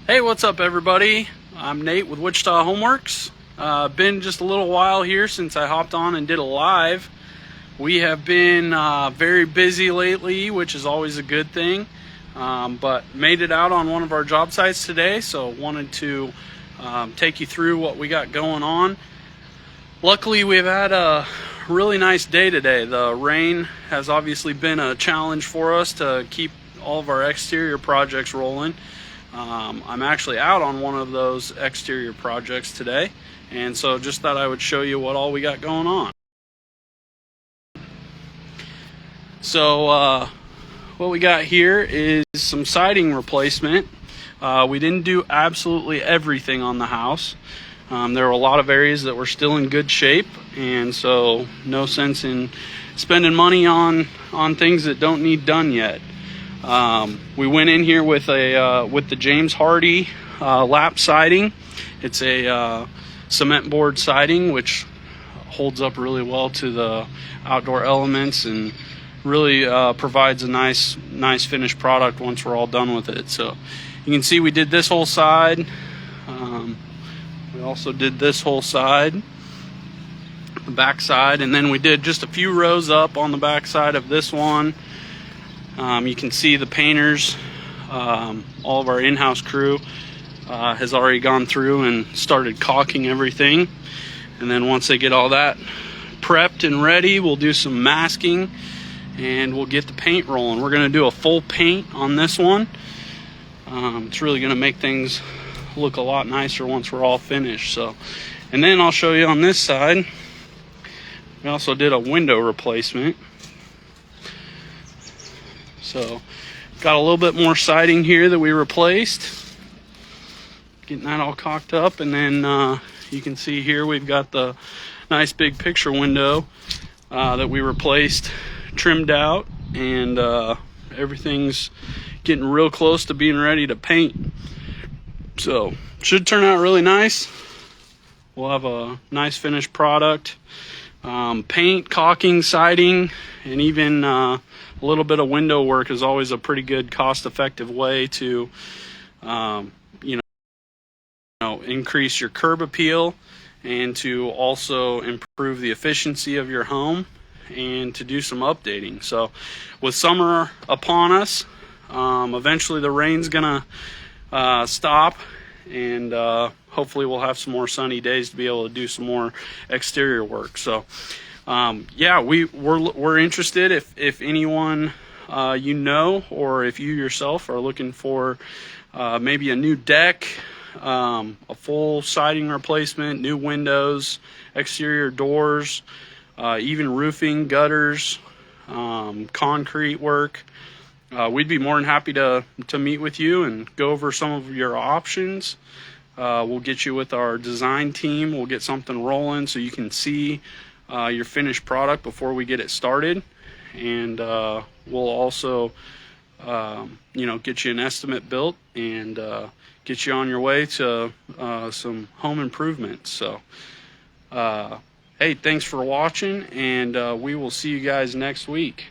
Hey, what's up everybody? I'm Nate with Wichita Homeworks. Been just a little while here since I hopped on and did a live. We have been very busy lately, which is always a good thing, but made it out on one of our job sites today, so wanted to take you through what we got going on. Luckily, we've had a really nice day today. The rain has obviously been a challenge for us to keep all of our exterior projects rolling. I'm actually out on one of those exterior projects today, and so just thought I would show you what all we got going on. So what we got here is some siding replacement. We didn't do absolutely everything on the house. There were a lot of areas that were still in good shape, and so no sense in spending money on things that don't need done yet. We went in here with the James Hardy lap siding. It's a cement board siding which holds up really well to the outdoor elements and really provides a nice finished product once we're all done with it. So you can see we did this whole side. We also did this whole side, the back side, and then we did just a few rows up on the back side of this one. You can see the painters, all of our in-house crew has already gone through and started caulking everything. And then once they get all that prepped and ready, we'll do some masking and we'll get the paint rolling. We're going to do a full paint on this one. It's really going to make things look a lot nicer once we're all finished. So, and then I'll show you on this side, we also did a window replacement. So got a little bit more siding here that we replaced, getting that all caulked up. And then you can see here we've got the nice big picture window that we replaced, trimmed out, and everything's getting real close to being ready to paint. So should turn out really nice. We'll have a nice finished product. Paint, caulking, siding, and even a little bit of window work is always a pretty good cost-effective way to increase your curb appeal and to also improve the efficiency of your home and to do some updating. So with summer upon us, eventually the rain's gonna stop, and hopefully we'll have some more sunny days to be able to do some more exterior work. So yeah, we're interested if anyone or if you yourself are looking for maybe a new deck, a full siding replacement, new windows, exterior doors, even roofing, gutters, concrete work. We'd be more than happy to meet with you and go over some of your options. We'll get you with our design team. We'll get something rolling so you can see your finished product before we get it started. And we'll also get you an estimate built and get you on your way to some home improvements. So hey, thanks for watching, and we will see you guys next week.